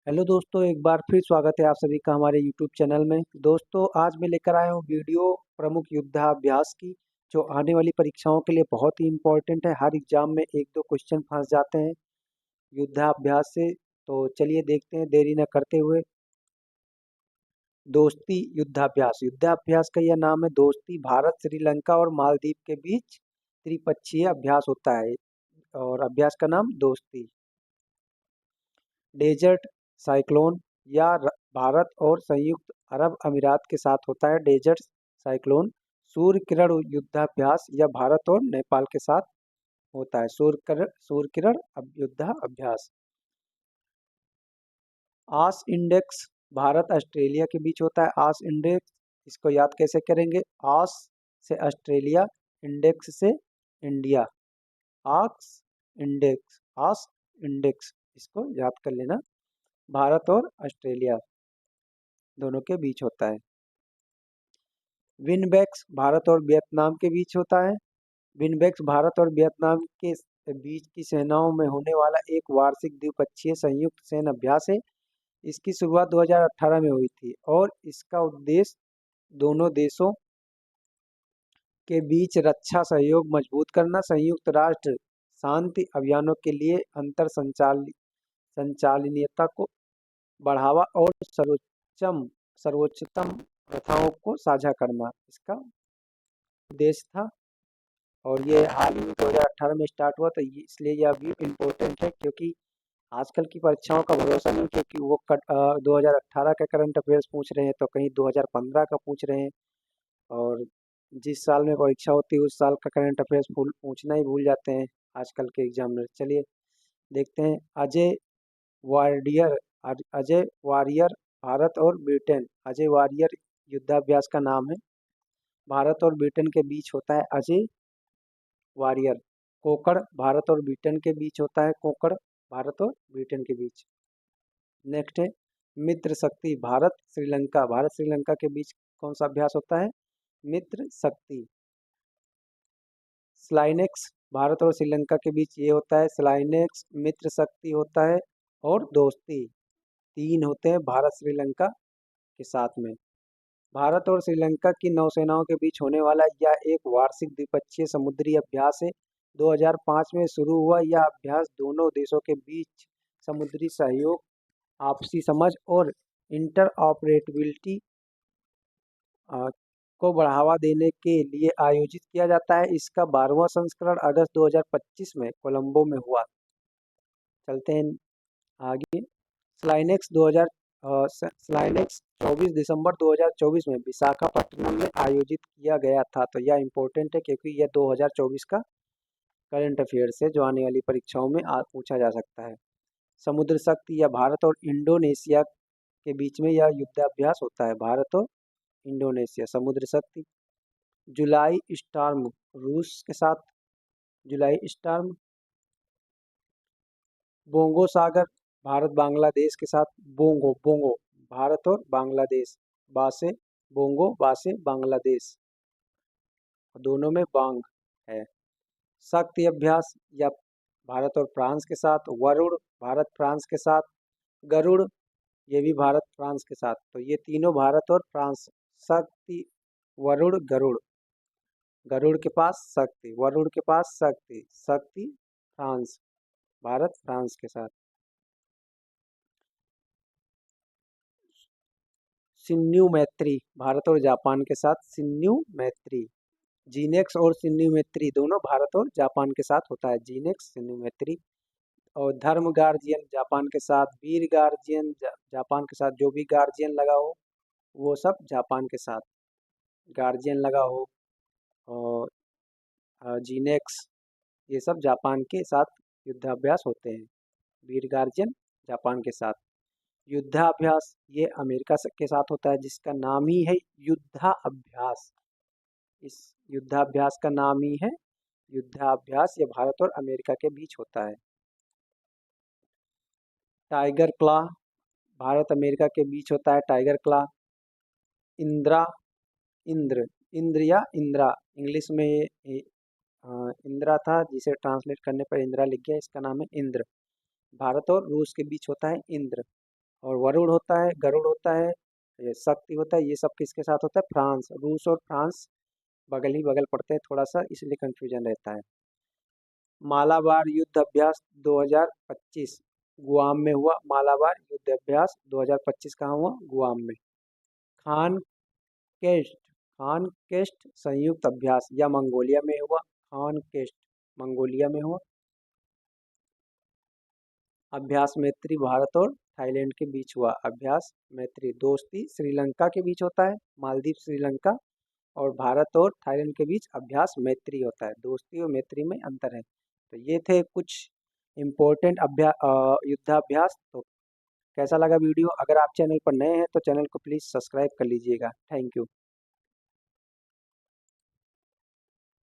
Hello दोस्तों, एक बार फिर स्वागत है आप सभी का हमारे यूट्यूब चैनल में। दोस्तों, आज मैं लेकर आया हूँ वीडियो प्रमुख युद्धाभ्यास की, जो आने वाली परीक्षाओं के लिए बहुत ही इम्पोर्टेंट है। हर एग्जाम में एक दो क्वेश्चन फंस जाते हैं युद्धाभ्यास से। तो चलिए देखते हैं देरी न करते हुए। दोस्ती युद्धाभ्यास। युद्धाभ्यास का यह नाम है दोस्ती। भारत, श्रीलंका और मालदीव के बीच त्रिपक्षीय अभ्यास होता है और अभ्यास का नाम दोस्ती। डेजर्ट साइक्लोन या भारत और संयुक्त अरब अमीरात के साथ होता है डेजर्ट साइक्लोन। सूर्य किरण युद्धाभ्यास या भारत और नेपाल के साथ होता है सूर्य किरण युद्धाभ्यास। आस इंडेक्स भारत ऑस्ट्रेलिया के बीच होता है। आस इंडेक्स, इसको याद कैसे करेंगे? आस से ऑस्ट्रेलिया, इंडेक्स से इंडिया। आस इंडेक्स, आस इंडेक्स, इसको याद कर लेना। भारत और ऑस्ट्रेलिया दोनों के बीच होता है। विनबैक्स भारत और वियतनाम के बीच होता है। विनबैक्स भारत और वियतनाम के बीच की सेनाओं में होने वाला एक वार्षिक द्विपक्षीय संयुक्त सैन्य अभ्यास है। इसकी शुरुआत 2018 में हुई थी और इसका उद्देश्य दोनों देशों के बीच रक्षा सहयोग मजबूत करना, संयुक्त राष्ट्र शांति अभियानों के लिए अंतर संचालनीयता को बढ़ावा और सर्वोच्चतम प्रथाओं को साझा करना इसका उद्देश्य था। और ये हाल ही में 2018 में स्टार्ट हुआ, तो इसलिए यह भी इम्पोर्टेंट है, क्योंकि आजकल की परीक्षाओं का भरोसा नहीं, क्योंकि वो 2018 का करंट अफेयर्स पूछ रहे हैं तो कहीं 2015 का पूछ रहे हैं। और जिस साल में परीक्षा होती है उस साल का करंट अफेयर्स पूछना ही भूल जाते हैं आजकल के एग्जामिनर। चलिए देखते हैं। वॉरियर अजय वॉरियर भारत और ब्रिटेन। अजय वॉरियर युद्धाभ्यास का नाम है। भारत और ब्रिटेन के बीच होता है अजय वॉरियर। कोकड़ भारत और ब्रिटेन के बीच होता है। कोकड़ भारत और ब्रिटेन के बीच। नेक्स्ट है मित्र शक्ति भारत श्रीलंका के बीच कौन सा अभ्यास होता है? मित्र शक्ति। स्लाइनेक्स भारत और श्रीलंका के बीच ये होता है स्लाइनेक्स। मित्र शक्ति होता है और दोस्ती, तीन होते हैं भारत श्रीलंका के साथ में। भारत और श्रीलंका की नौसेनाओं के बीच होने वाला यह एक वार्षिक द्विपक्षीय समुद्री अभ्यास है। 2005 में शुरू हुआ यह अभ्यास दोनों देशों के बीच समुद्री सहयोग, आपसी समझ और इंटर ऑपरेटिबिलिटी को बढ़ावा देने के लिए आयोजित किया जाता है। इसका 12वां संस्करण अगस्त 2025 में कोलंबो में हुआ। चलते हैं आगे। स्लाइनेक्स 24 दिसंबर 2024 में विशाखापट्टनम में आयोजित किया गया था। तो यह इम्पोर्टेंट है क्योंकि यह 2024 का करंट अफेयर्स है जो आने वाली परीक्षाओं में पूछा जा सकता है। समुद्र शक्ति या भारत और इंडोनेशिया के बीच में यह युद्धाभ्यास होता है। भारत और इंडोनेशिया। समुद्र शक्ति। जुलाई स्टॉर्म रूस के साथ। जुलाई स्टॉर्म। बोंगो सागर भारत बांग्लादेश के साथ। बोंगो बोंगो भारत और बांग्लादेश। बासे बोंगो, बासे बांग्लादेश, दोनों में बांग है। शक्ति अभ्यास या भारत और फ्रांस के साथ। वरुण भारत फ्रांस के साथ। गरुड़ ये भी भारत फ्रांस के साथ। तो ये तीनों भारत और फ्रांस। शक्ति, वरुण, गरुड़। गरुड़ के पास शक्ति, वरुण के पास शक्ति। शक्ति फ्रांस, भारत फ्रांस के साथ। सिन्यू मैत्री भारत और जापान के साथ। सिन्यू मैत्री। जीनेक्स और सिन्यू मैत्री दोनों भारत और जापान के साथ होता है। जीनेक्स, सिन्यू मैत्री। और धर्म गार्जियन जापान के साथ। वीर गार्जियन जापान के साथ। जो भी गार्जियन लगा हो वो सब जापान के साथ। गार्जियन लगा हो और जीनेक्स, ये सब जापान के साथ युद्धाभ्यास होते हैं। वीर गार्जियन जापान के साथ। युद्धाभ्यास ये अमेरिका के साथ होता है, जिसका नाम ही है युद्धाभ्यास। इस युद्धाभ्यास का नाम ही है युद्धाभ्यास। ये भारत और अमेरिका के बीच होता है। टाइगर क्ला भारत अमेरिका के बीच होता है। टाइगर क्ला। इंद्रा, इंद्र, इंद्र या इंद्रा, इंग्लिश में ये इंदिरा था, जिसे ट्रांसलेट करने पर इंदिरा लिख गया। इसका नाम है इंद्र। भारत और रूस के बीच होता है इंद्र। और वरुण होता है, गरुड़ होता है, ये शक्ति होता है, ये सब किसके साथ होता है? फ्रांस। रूस और फ्रांस बगल ही बगल पड़ते हैं, थोड़ा सा इसलिए कंफ्यूजन रहता है। मालाबार युद्ध अभ्यास 2025 गुआम में हुआ। मालाबार युद्ध अभ्यास 2025 कहाँ हुआ? गुआम में। खान केस्ट, खान केस्ट संयुक्त अभ्यास या मंगोलिया में हुआ। खान केस्ट मंगोलिया में हुआ। अभ्यास मैत्री भारत और थाईलैंड के बीच हुआ। अभ्यास मैत्री दोस्ती श्रीलंका के बीच होता है, मालदीव श्रीलंका, और भारत और थाईलैंड के बीच अभ्यास मैत्री होता है। दोस्ती और मैत्री में अंतर है। तो ये थे कुछ इम्पोर्टेंट युद्धाभ्यास। तो कैसा लगा वीडियो? अगर आप चैनल पर नए हैं तो चैनल को प्लीज़ सब्सक्राइब कर लीजिएगा। Thank you.